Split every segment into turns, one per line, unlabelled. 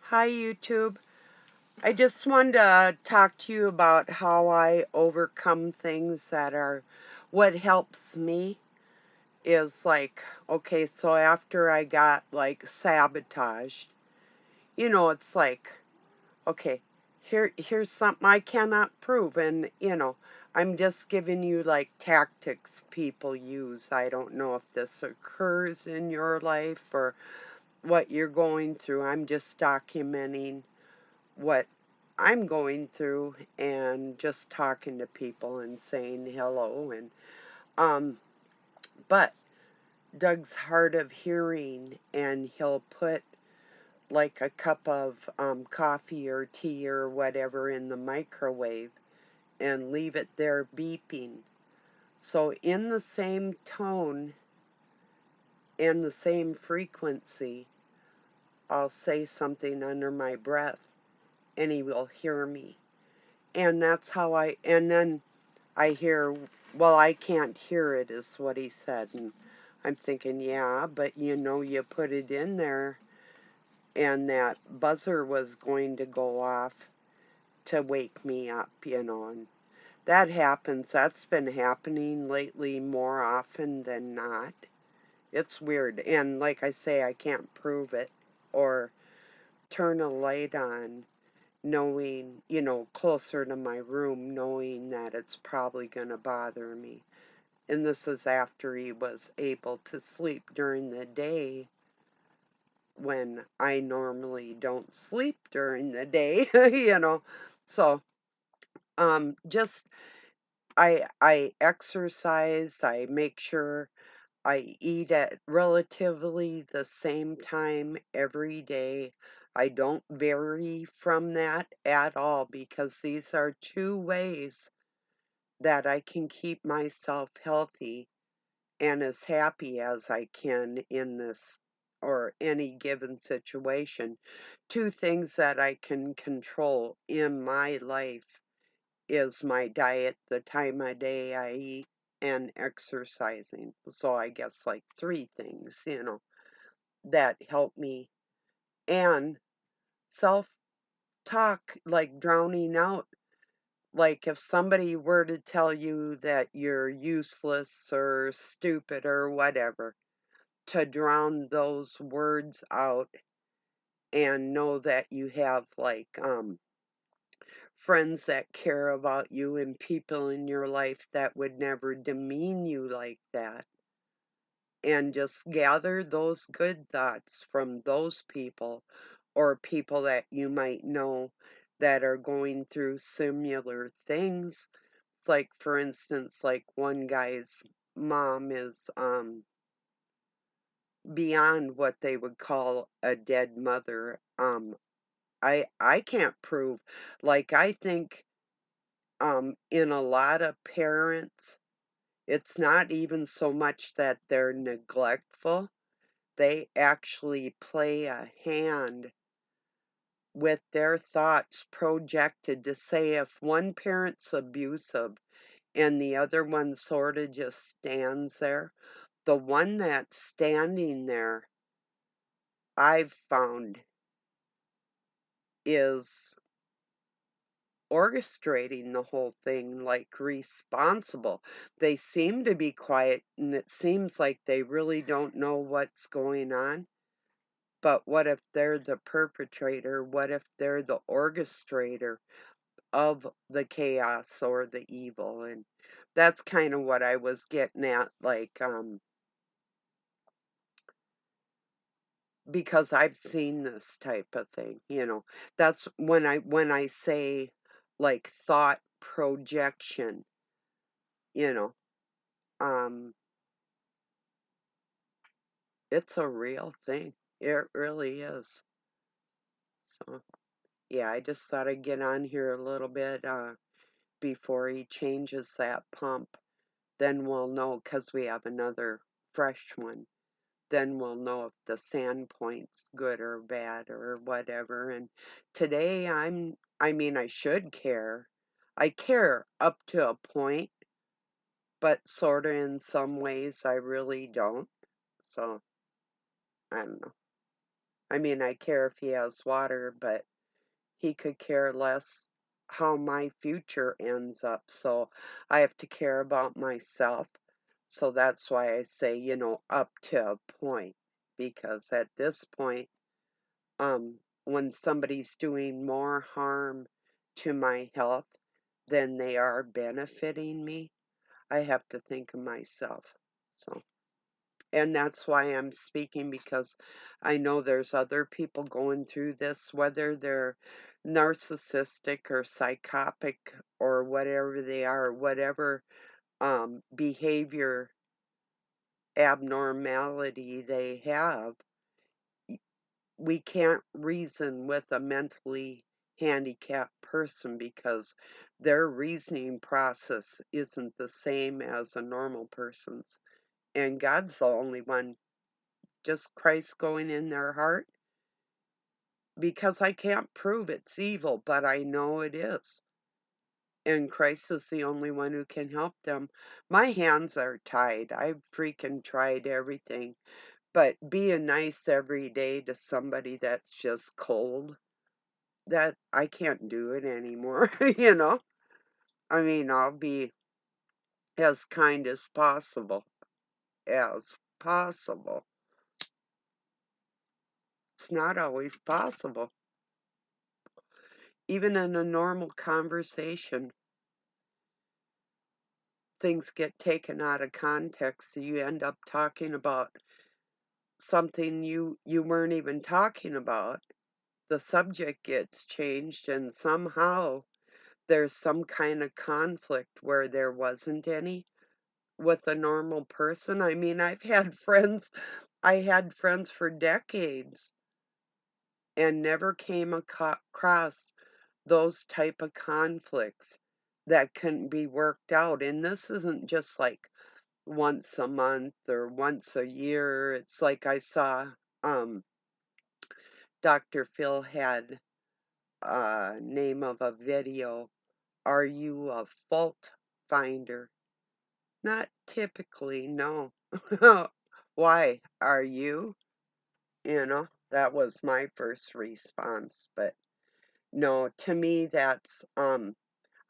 Hi, YouTube. I just wanted to talk to you about how I overcome things that are what helps me is like, okay, so after I got like sabotaged, it's like, okay, here's something I cannot prove, and I'm just giving you like tactics people use. I don't know if this occurs in your life or what you're going through. I'm just documenting what I'm going through and just talking to people and saying hello and um but Doug's hard of hearing, and he'll put like a cup of coffee or tea or whatever in the microwave and leave it there beeping. So in the same tone and the same frequency, I'll say something under my breath and he will hear me. And that's how and then I hear, well, I can't hear it, is what he said. And I'm thinking, yeah, but you put it in there, and that buzzer was going to go off to wake me up. And that happens. That's been happening lately more often than not. It's weird. And like I say, I can't prove it or turn a light on knowing, closer to my room, knowing that it's probably going to bother me. And this is after he was able to sleep during the day when I normally don't sleep during the day. So, just I exercise, I make sure I eat at relatively the same time every day. I don't vary from that at all because these are two ways that I can keep myself healthy and as happy as I can in this or any given situation. Two things that I can control in my life is my diet, the time of day I eat, and exercising. So I guess like three things, that help me. And self talk, like drowning out. Like if somebody were to tell you that you're useless or stupid or whatever, to drown those words out and know that you have like friends that care about you and people in your life that would never demean you like that, and just gather those good thoughts from those people or people that you might know that are going through similar things. It's like, for instance, like one guy's mom is beyond what they would call a dead mother. I can't prove, like, I think in a lot of parents, it's not even so much that they're neglectful, they actually play a hand with their thoughts projected to say if one parent's abusive and the other one sort of just stands there, the one that's standing there, I've found, is orchestrating the whole thing, like responsible. They seem to be quiet, and it seems like they really don't know what's going on. But what if they're the perpetrator? What if they're the orchestrator of the chaos or the evil? And that's kind of what I was getting at, like, because I've seen this type of thing. That's when I say like thought projection, you know, um, it's a real thing. It really is. So, yeah, I just thought I'd get on here a little bit before he changes that pump. Then we'll know, 'cause we have another fresh one. Then we'll know if the sand point's good or bad or whatever. And today I mean, I should care. I care up to a point, but sorta in some ways I really don't. So, I don't know. I mean, I care if he has water, but he could care less how my future ends up. So I have to care about myself. So that's why I say, up to a point. Because at this point, when somebody's doing more harm to my health than they are benefiting me, I have to think of myself. So, and that's why I'm speaking, because I know there's other people going through this, whether they're narcissistic or psychotic or whatever they are, whatever behavior abnormality they have. We can't reason with a mentally handicapped person because their reasoning process isn't the same as a normal person's. And God's the only one, just Christ going in their heart, because I can't prove it's evil, but I know it is. And Christ is the only one who can help them. My hands are tied. I've freaking tried everything. But being nice every day to somebody that's just cold, that I can't do it anymore, you know? I mean, I'll be as kind as possible. As possible. It's not always possible. Even in a normal conversation, things get taken out of context, so you end up talking about something you weren't even talking about. The subject gets changed, and somehow there's some kind of conflict where there wasn't any with a normal person. I mean, I had friends for decades and never came across those type of conflicts that couldn't be worked out. And this isn't just like once a month or once a year. It's like I saw um Dr. Phil had a name of a video. Are you a fault finder? Not typically, no. Why? Are you? That was my first response. But no, to me,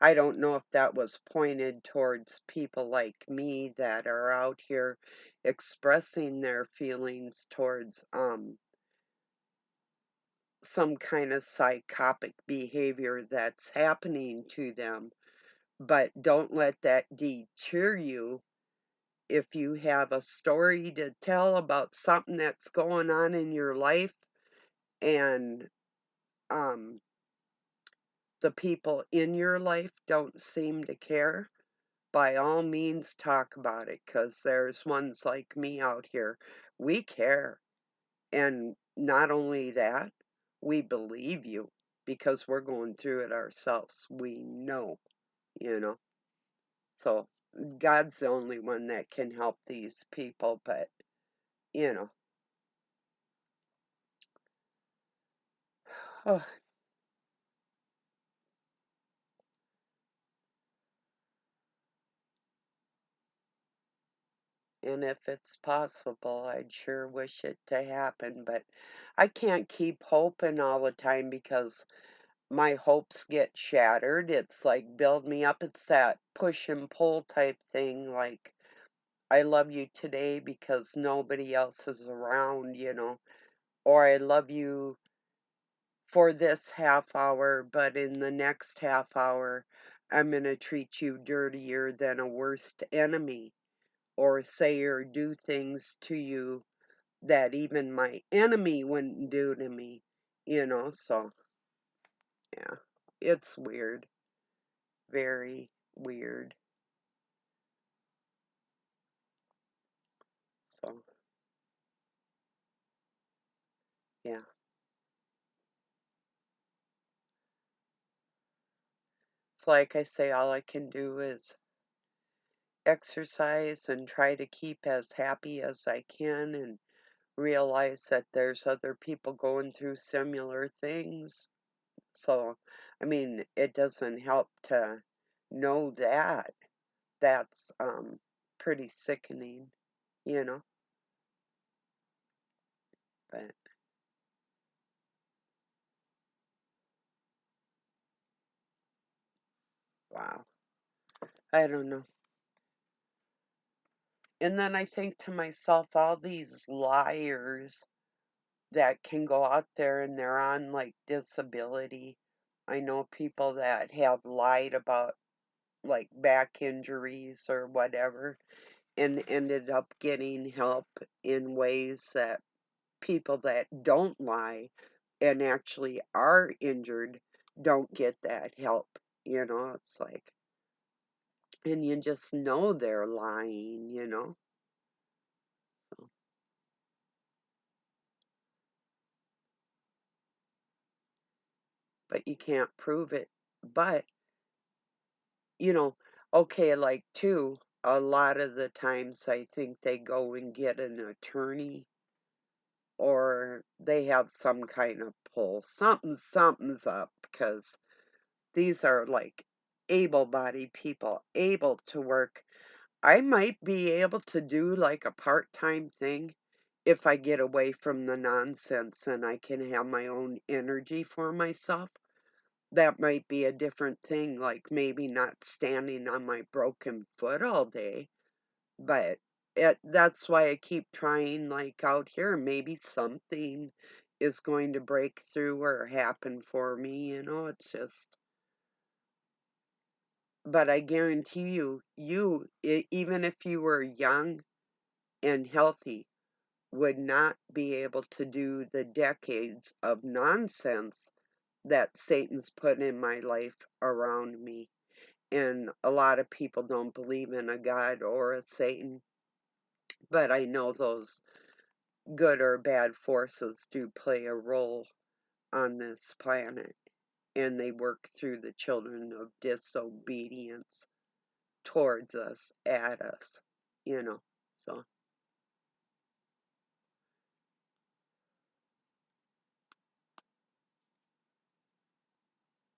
I don't know if that was pointed towards people like me that are out here expressing their feelings towards some kind of psychotic behavior that's happening to them. But don't let that deter you if you have a story to tell about something that's going on in your life, and um, the people in your life don't seem to care. By all means, talk about it, because there's ones like me out here. We care. And not only that, we believe you because we're going through it ourselves. We know, you know. So God's the only one that can help these people, but, you know. Oh, and if it's possible, I'd sure wish it to happen, but I can't keep hoping all the time because my hopes get shattered. It's like build me up. It's that push and pull type thing. Like, I love you today because nobody else is around, or I love you for this half hour, but in the next half hour, I'm going to treat you dirtier than a worst enemy, or say or do things to you that even my enemy wouldn't do to me. So yeah, it's weird, very weird. So yeah, it's like I say, all I can do is exercise and try to keep as happy as I can, and realize that there's other people going through similar things. So, I mean, it doesn't help to know that. That's pretty sickening, you know. But I don't know. And then I think to myself, all these liars that can go out there and they're on like disability. I know people that have lied about like back injuries or whatever and ended up getting help in ways that people that don't lie and actually are injured don't get that help. It's like, and you just know they're lying. So, but you can't prove it. But, you know, okay, like, too, a lot of the times I think they go and get an attorney or they have some kind of pull. Something's up because these are like able-bodied people able to work. I might be able to do like a part-time thing if I get away from the nonsense and I can have my own energy for myself. That might be a different thing, like maybe not standing on my broken foot all day, but that's why I keep trying, like out here, maybe something is going to break through or happen for me. It's just, but I guarantee you, even if you were young and healthy, would not be able to do the decades of nonsense that Satan's put in my life around me. And a lot of people don't believe in a God or a Satan, but I know those good or bad forces do play a role on this planet, and they work through the children of disobedience towards us, at us, you know. So,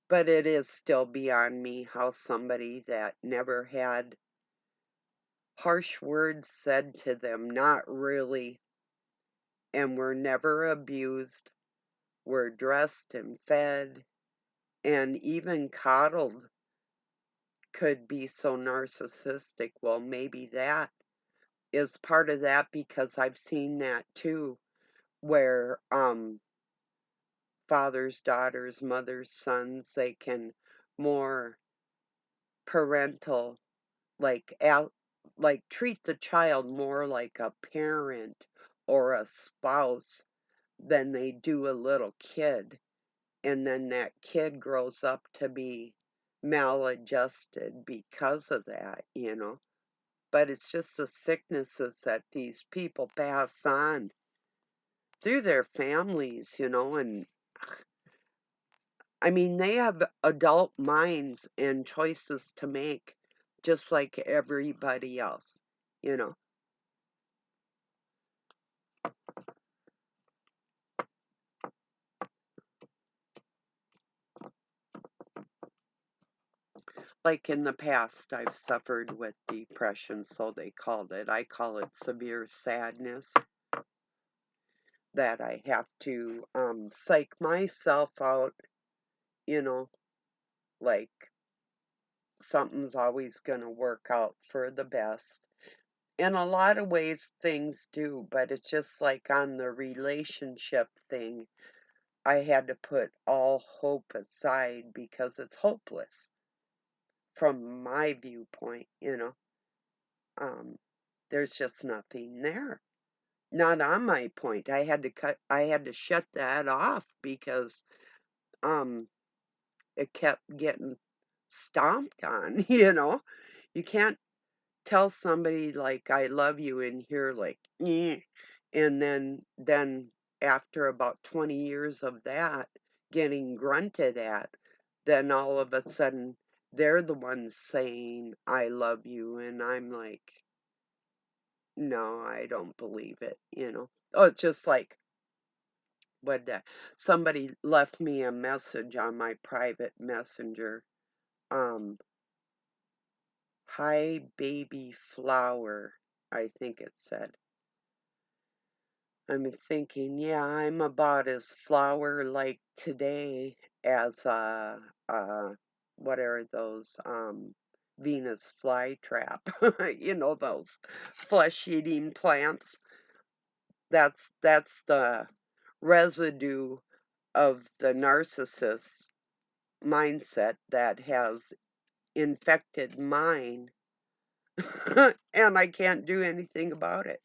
but it is still beyond me how somebody that never had harsh words said to them, not really, and were never abused, were dressed and fed and even coddled could be so narcissistic. Well, maybe that is part of that because I've seen that too, where fathers, daughters, mothers, sons, they can more parental, like like treat the child more like a parent or a spouse than they do a little kid. And then that kid grows up to be maladjusted because of that. But it's just the sicknesses that these people pass on through their families, and I mean, they have adult minds and choices to make just like everybody else. Like in the past, I've suffered with depression, so they called it. I call it severe sadness, that I have to psych myself out, you know, like something's always going to work out for the best. In a lot of ways, things do, but it's just like on the relationship thing, I had to put all hope aside because it's hopeless from my viewpoint. Um, there's just nothing there. Not on my point. I had to shut that off because um it kept getting stomped on. You can't tell somebody like I love you and hear like and then after about 20 years of that getting grunted at, then all of a sudden they're the ones saying I love you and I'm like, no, I don't believe it. Oh, it's just like when somebody left me a message on my private messenger. um Hi, baby flower, I think it said. I'm thinking, yeah, I'm about as flower like today as what are those? Venus flytrap. You know, those flesh-eating plants. That's the residue of the narcissist mindset that has infected mine, and I can't do anything about it.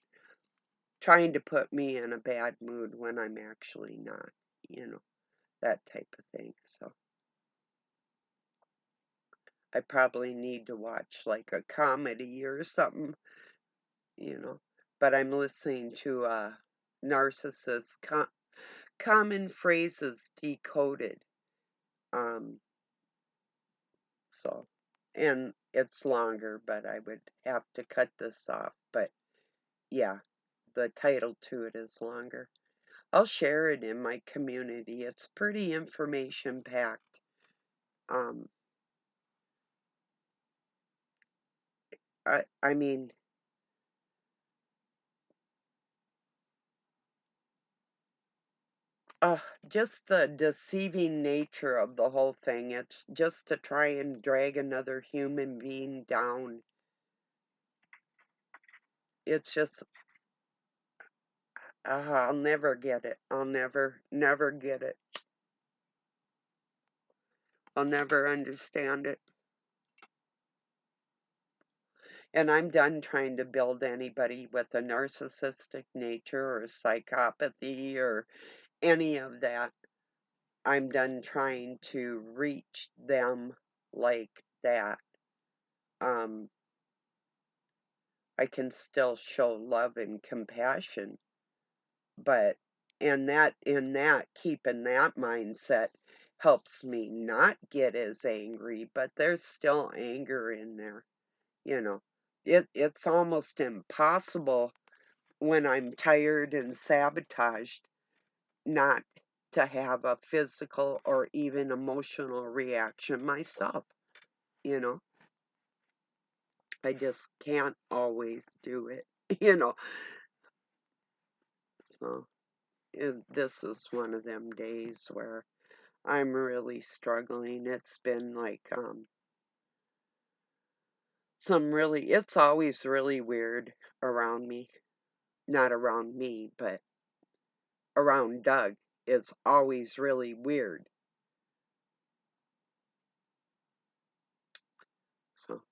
Trying to put me in a bad mood when I'm actually not, you know, that type of thing. So I probably need to watch like a comedy or something, you know. But I'm listening to narcissist common phrases decoded. Um, so, and it's longer, but I would have to cut this off. But yeah, the title to it is longer. I'll share it in my community. It's pretty information packed. Um, I mean, just the deceiving nature of the whole thing. It's just to try and drag another human being down. It's just, I'll never get it. I'll never get it. I'll never understand it. And I'm done trying to build anybody with a narcissistic nature or psychopathy or any of that. I'm done trying to reach them like that. Um, I can still show love and compassion, but in that keeping that mindset helps me not get as angry, but there's still anger in there, you know. It's almost impossible when I'm tired and sabotaged not to have a physical or even emotional reaction myself, you know. I just can't always do it, you know. So this is one of them days where I'm really struggling. It's been like it's always really weird around me. Not around me, but around Doug. It's always really weird. So,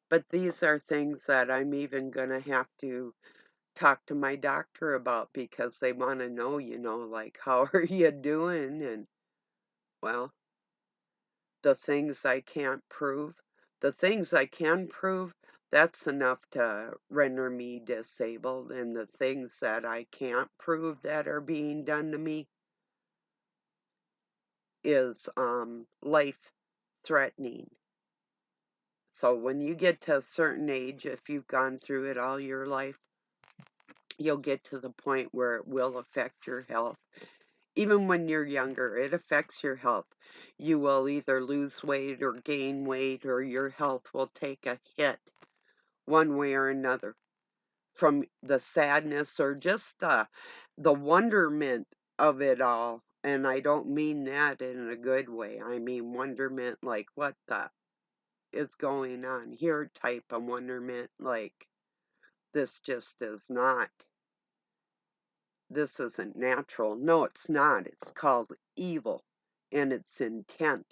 but these are things that I'm even going to have to talk to my doctor about because they want to know, like, how are you doing? And, well, the things I can't prove, the things I can prove, that's enough to render me disabled. And the things that I can't prove that are being done to me is life threatening. So when you get to a certain age, if you've gone through it all your life, you'll get to the point where it will affect your health. Even when you're younger, it affects your health. You will either lose weight or gain weight, or your health will take a hit one way or another from the sadness or just the wonderment of it all. And I don't mean that in a good way. I mean wonderment like, what the is going on here type of wonderment, like, this just is not, this isn't natural. No, it's not. It's called evil and its intent,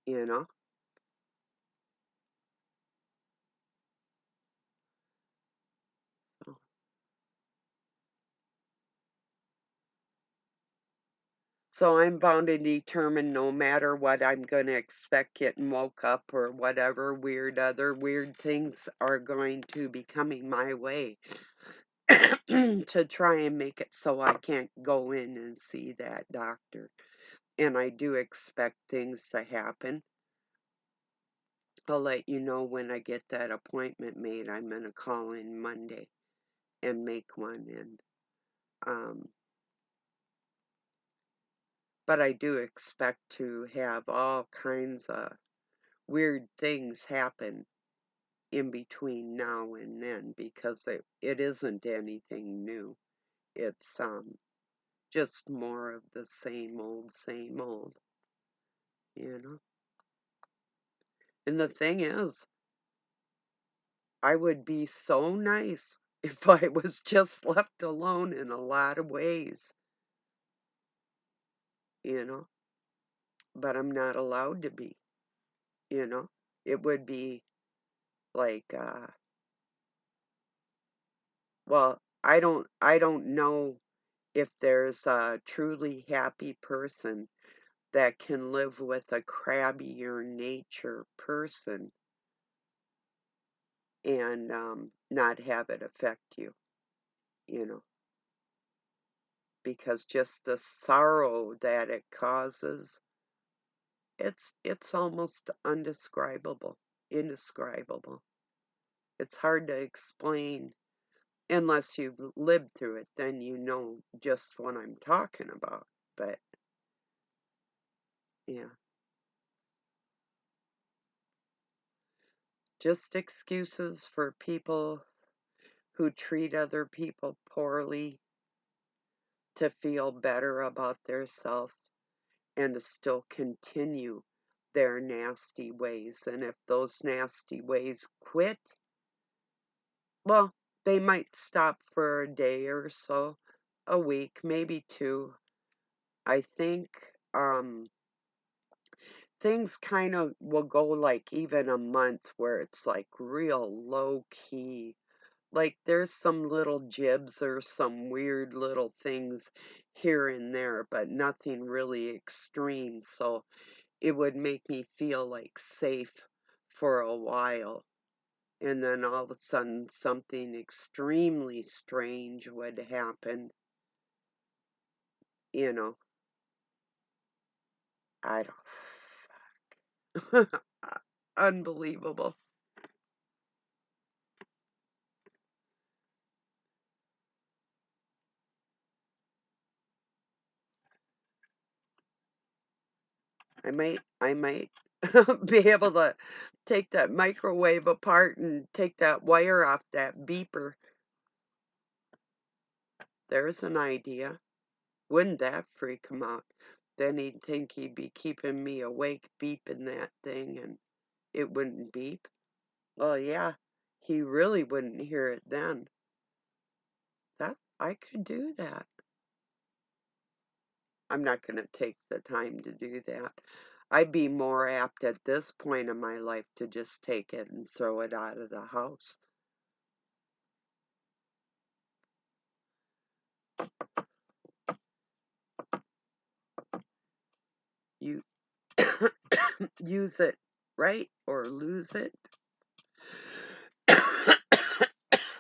you know? So so I'm bound and determined no matter what, I'm going to expect getting woke up or whatever other weird things are going to be coming my way to try and make it so I can't go in and see that doctor. And I do expect things to happen. I'll let you know when I get that appointment made. I'm going to call in Monday and make one. And um, but I do expect to have all kinds of weird things happen in between now and then because it isn't anything new. It's just more of the same old, same old, you know? And the thing is, I would be so nice if I was just left alone in a lot of ways, you know? But I'm not allowed to be, you know? It would be like, well, I don't know if there's a truly happy person that can live with a crabbier nature person and not have it affect you, you know, because just the sorrow that it causes, it's almost indescribable. It's hard to explain unless you've lived through it, then you know just what I'm talking about. But yeah, just excuses for people who treat other people poorly to feel better about themselves and to still continue their nasty ways. And if those nasty ways quit, well, they might stop for a day or so, a week, maybe two. I think things kind of will go like even a month where it's like real low key. Like there's some little jibs or some weird little things here and there, but nothing really extreme. So it would make me feel like safe for a while. And then all of a sudden, something extremely strange would happen. You know, I don't. Unbelievable. I might be able to take that microwave apart and take that wire off that beeper. There's an idea. Wouldn't that freak him out? Then he'd think he'd be keeping me awake beeping that thing and it wouldn't beep. Well, yeah, he really wouldn't hear it then. That I could do that. I'm not going to take the time to do that. I'd be more apt at this point in my life to just take it and throw it out of the house. You use it right or lose it.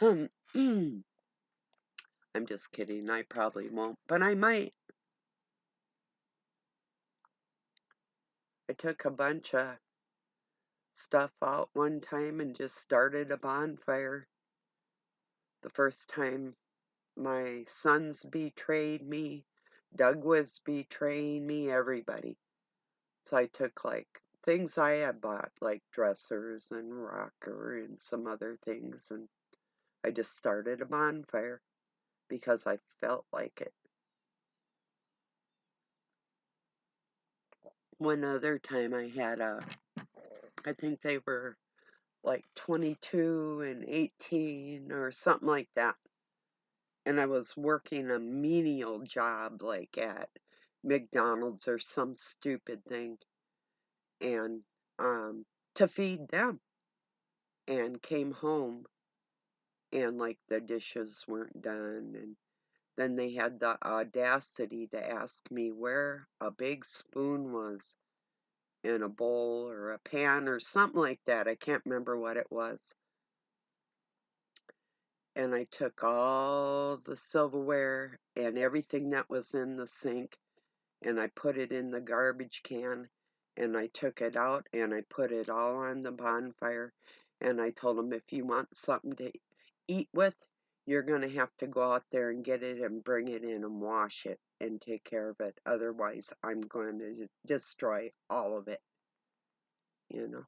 I'm just kidding. I probably won't, but I might. I took a bunch of stuff out one time and just started a bonfire. The first time my sons betrayed me, Doug was betraying me, everybody. So I took like things I had bought, like dressers and rocker and some other things, and I just started a bonfire because I felt like it. One other time I think they were like 22 and 18 or something like that. And I was working a menial job like at McDonald's or some stupid thing and to feed them and came home and like the dishes weren't done and then they had the audacity to ask me where a big spoon was in a bowl or a pan or something like that. I can't remember what it was. And I took all the silverware and everything that was in the sink and I put it in the garbage can and I took it out and I put it all on the bonfire and I told them if you want something to eat with, you're going to have to go out there and get it and bring it in and wash it and take care of it. Otherwise, I'm going to destroy all of it, you know.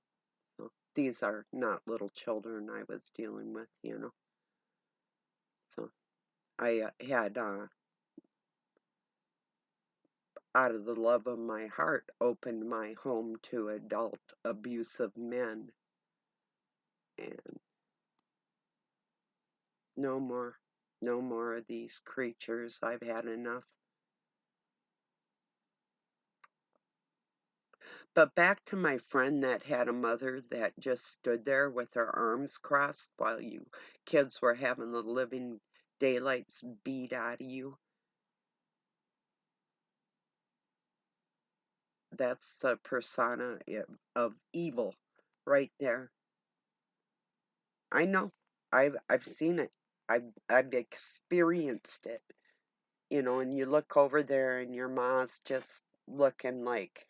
So these are not little children I was dealing with, you know. So I had out of the love of my heart, opened my home to adult abusive men. And no more. No more of these creatures. I've had enough. But back to my friend that had a mother that just stood there with her arms crossed while you kids were having the living daylights beat out of you. That's the persona of evil right there. I know. I've seen it. I've experienced it. And you look over there and your mom's just looking like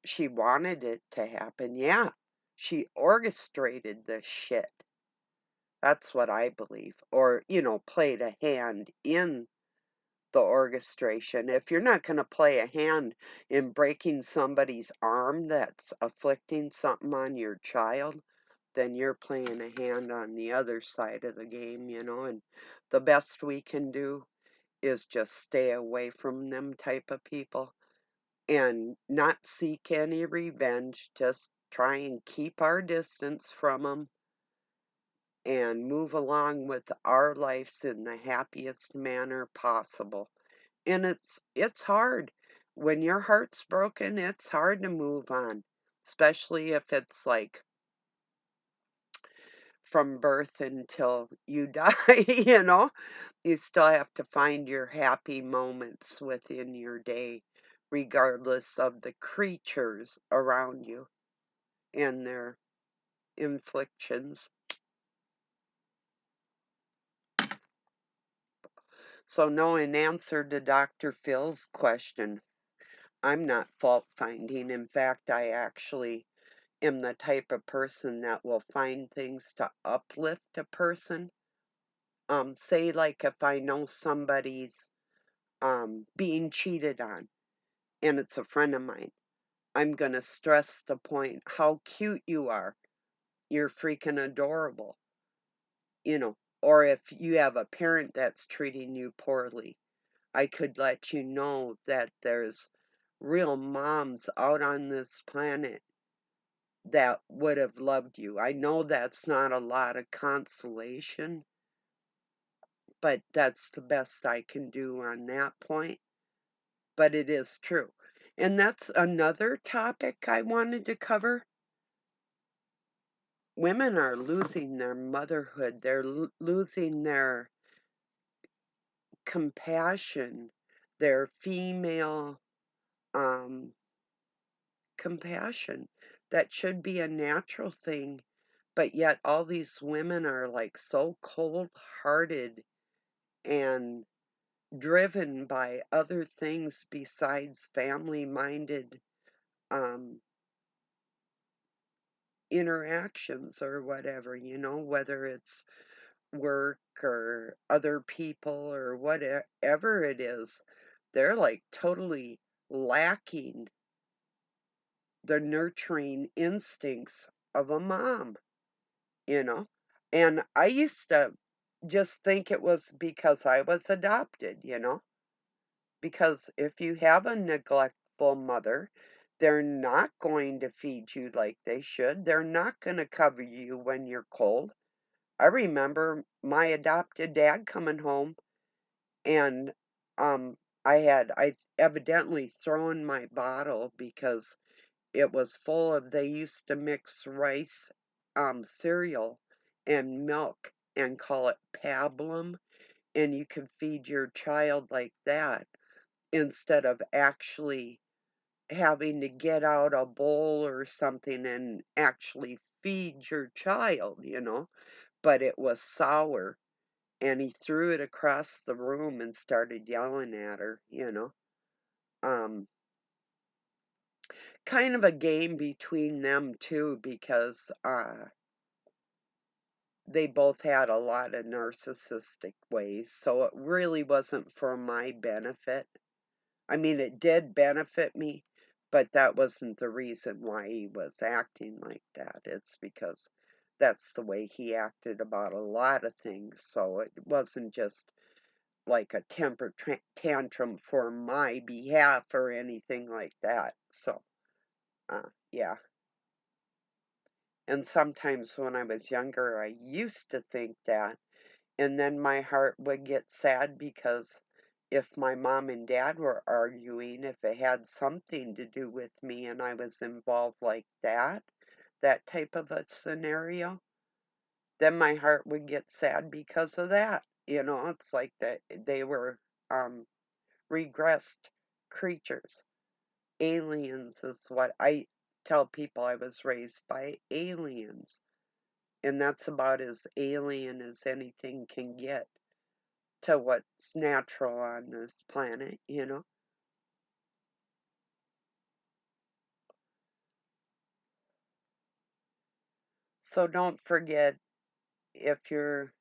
she wanted it to happen. Yeah. She orchestrated this shit. That's what I believe. Or, played a hand in the orchestration. If you're not going to play a hand in breaking somebody's arm that's afflicting something on your child, then you're playing a hand on the other side of the game. And the best we can do is just stay away from them type of people and not seek any revenge. Just try and keep our distance from them and move along with our lives in the happiest manner possible. And it's hard. When your heart's broken, it's hard to move on, especially if it's like from birth until you die, you know? You still have to find your happy moments within your day, regardless of the creatures around you and their inflictions. So, no, in answer to Dr. Phil's question, I'm not fault finding. In fact, I actually am the type of person that will find things to uplift a person. Say, like, if I know somebody's being cheated on and it's a friend of mine, I'm going to stress the point how cute you are. You're freaking adorable, you know. Or if you have a parent that's treating you poorly, I could let you know that there's real moms out on this planet that would have loved you. I know that's not a lot of consolation, but that's the best I can do on that point. But it is true. And that's another topic I wanted to cover. Women are losing their motherhood, they're losing their compassion, their female um, compassion. That should be a natural thing. But yet, all these women are like so cold hearted and driven by other things besides family minded um, interactions or whatever, whether it's work or other people or whatever it is. They're like totally lacking the nurturing instincts of a mom, you know? And I used to just think it was because I was adopted. Because if you have a neglectful mother, they're not going to feed you like they should. They're not going to cover you when you're cold. I remember my adopted dad coming home and I evidently thrown my bottle because it was full of they used to mix rice cereal and milk and call it pablum, and you can feed your child like that instead of actually having to get out a bowl or something and actually feed your child. But it was sour, and he threw it across the room and started yelling at her. Um, kind of a game between them too, because they both had a lot of narcissistic ways, so it really wasn't for my benefit. I mean, it did benefit me, but that wasn't the reason why he was acting like that. It's because that's the way he acted about a lot of things. So it wasn't just like a temper tantrum for my behalf or anything like that. So, yeah. And sometimes when I was younger, I used to think that. And then my heart would get sad because if my mom and dad were arguing, if it had something to do with me and I was involved like that, that type of a scenario, then my heart would get sad because of that. You know, it's like that they were um, regressed creatures. Aliens is what I tell people. I was raised by aliens, and that's about as alien as anything can get to what's natural on this planet, you know? So don't forget, if you're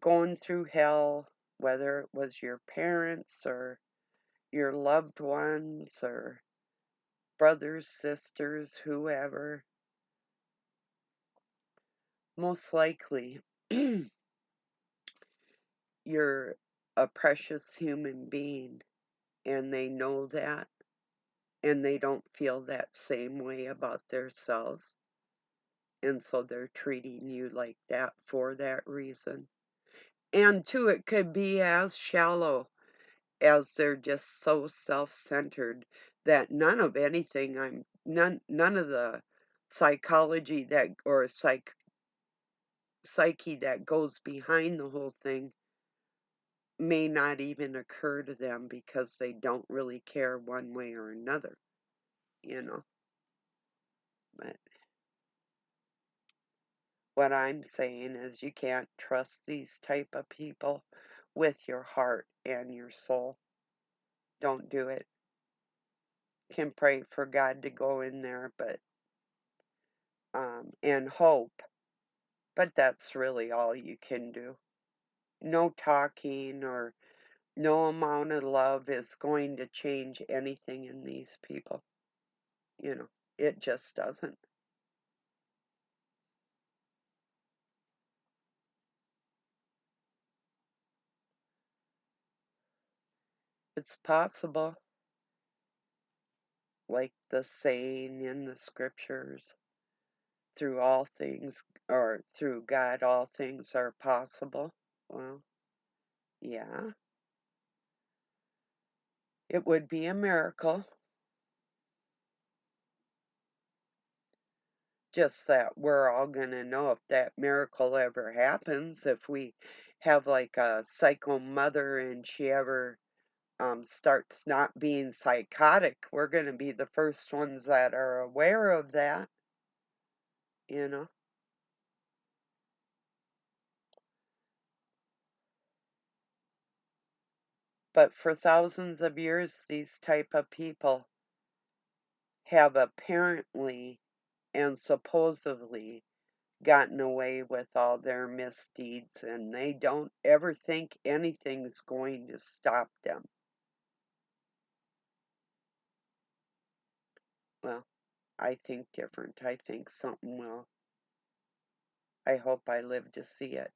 going through hell, whether it was your parents or your loved ones or brothers, sisters, whoever, most likely you're a precious human being and they know that and they don't feel that same way about themselves. And so they're treating you like that for that reason. And too, it could be as shallow as they're just so self-centered that none of the psychology that or psyche that goes behind the whole thing may not even occur to them because they don't really care one way or another, you know. But what I'm saying is you can't trust these type of people with your heart and your soul. Don't do it. Can pray for God to go in there, but and hope, but that's really all you can do. No talking or no amount of love is going to change anything in these people. You know, it just doesn't. It's possible, like the saying in the scriptures, through all things, or through God, all things are possible. Well, yeah, it would be a miracle. Just that we're all gonna know if that miracle ever happens, if we have like a psycho mother and she ever starts not being psychotic, we're gonna be the first ones that are aware of that, you know. But for thousands of years, these type of people have apparently and supposedly gotten away with all their misdeeds, and they don't ever think anything's going to stop them. Well, I think different. I think something will. I hope I live to see it.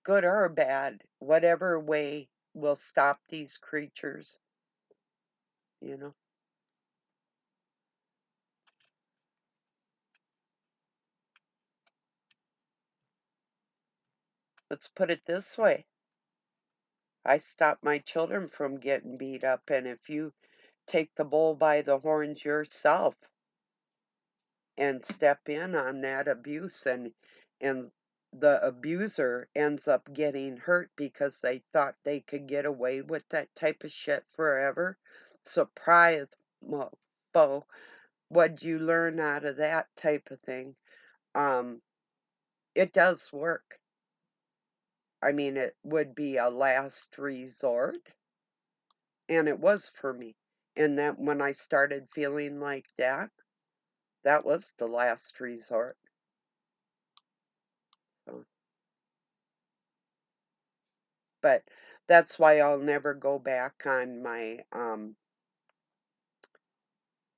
Good or bad, whatever way will stop these creatures, you know. Let's put it this way. I stop my children from getting beat up, and if you take the bull by the horns yourself and step in on that abuse, and the abuser ends up getting hurt because they thought they could get away with that type of shit forever. Surprise, mofo. What'd you learn out of that type of thing? Um, it does work. I mean, it would be a last resort, and it was for me. And that when I started feeling like that, that was the last resort. So, but that's why I'll never go back on my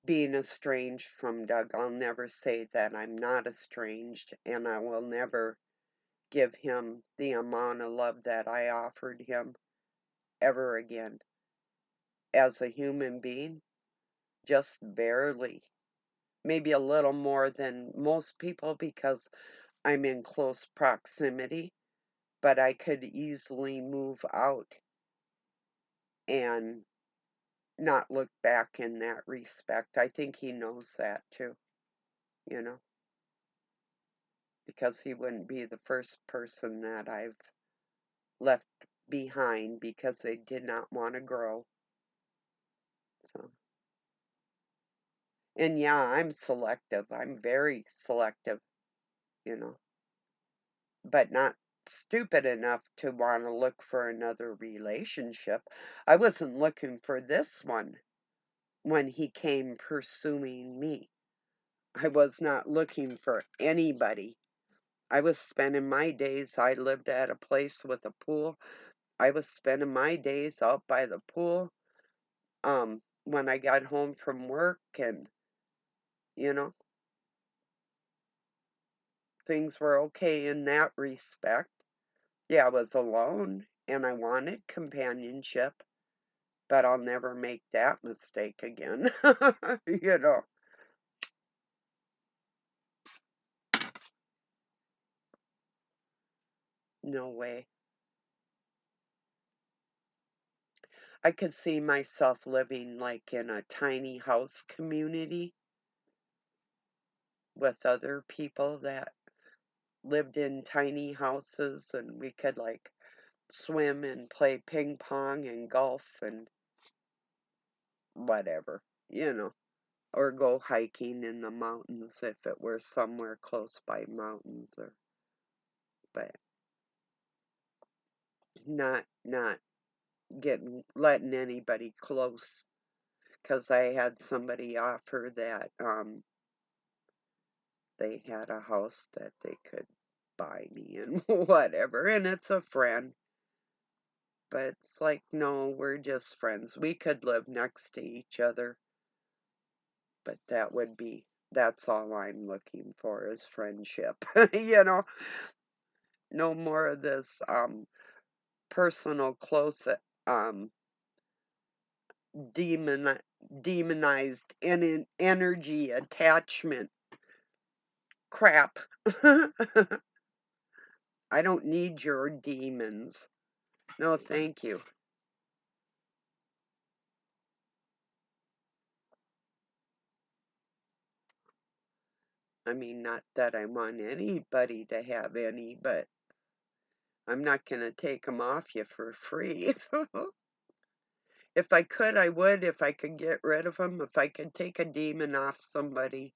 being estranged from Doug. I'll never say that I'm not estranged, and I will never give him the amount of love that I offered him ever again as a human being. Just barely. Maybe a little more than most people because I'm in close proximity, but I could easily move out and not look back in that respect. I think he knows that too, you know, because he wouldn't be the first person that I've left behind because they did not want to grow. So, and yeah, I'm selective. I'm very selective, you know, but not stupid enough to want to look for another relationship. I wasn't looking for this one when he came pursuing me. I was not looking for anybody. I was spending my days, I lived at a place with a pool. I was spending my days out by the pool when I got home from work, and you know, things were okay in that respect. Yeah, I was alone and I wanted companionship, but I'll never make that mistake again. You know, no way. I could see myself living like in a tiny house community with other people that lived in tiny houses, and we could like swim and play ping pong and golf and whatever, you know, or go hiking in the mountains if it were somewhere close by mountains, or but not getting letting anybody close, because I had somebody offer that they had a house that they could buy me and whatever, and it's a friend. But it's like, no, we're just friends. We could live next to each other, but that's all I'm looking for is friendship. You know, no more of this personal close um demon demonized energy attachment crap. I don't need your demons. No, thank you. I mean, not that I want anybody to have any, but I'm not going to take them off you for free. If I could, I would. If I could get rid of them, if I could take a demon off somebody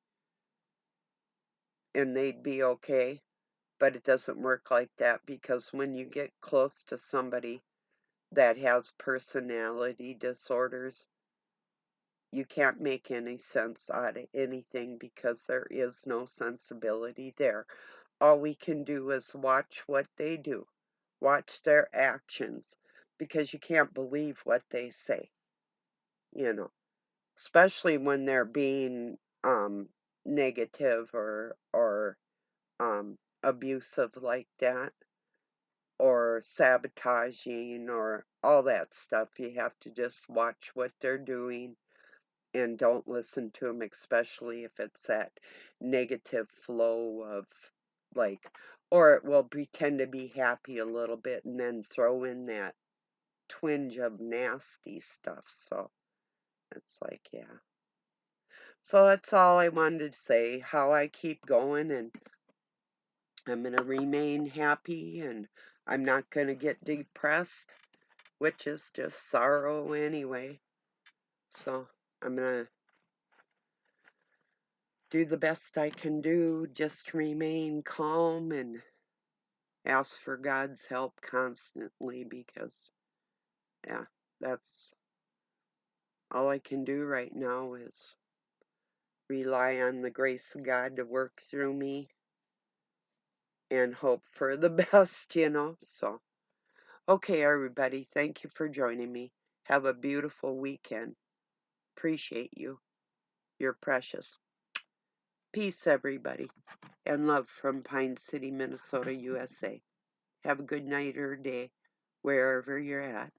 and they'd be okay. But it doesn't work like that, because when you get close to somebody that has personality disorders, you can't make any sense out of anything because there is no sensibility there. All we can do is watch what they do, watch their actions, because you can't believe what they say, you know, especially when they're being negative or abusive like that, or sabotaging, or all that stuff. You have to just watch what they're doing and don't listen to them, especially if it's that negative flow of like, or it will pretend to be happy a little bit and then throw in that twinge of nasty stuff. So it's like, yeah. So that's all I wanted to say, how I keep going, and I'm going to remain happy, and I'm not going to get depressed, which is just sorrow anyway. So I'm going to do the best I can do, just remain calm and ask for God's help constantly, because, yeah, that's all I can do right now is rely on the grace of God to work through me and hope for the best, you know. So, okay, everybody, thank you for joining me. Have a beautiful weekend. Appreciate you. You're precious. Peace, everybody, and love from Pine City, Minnesota, USA. Have a good night or day wherever you're at.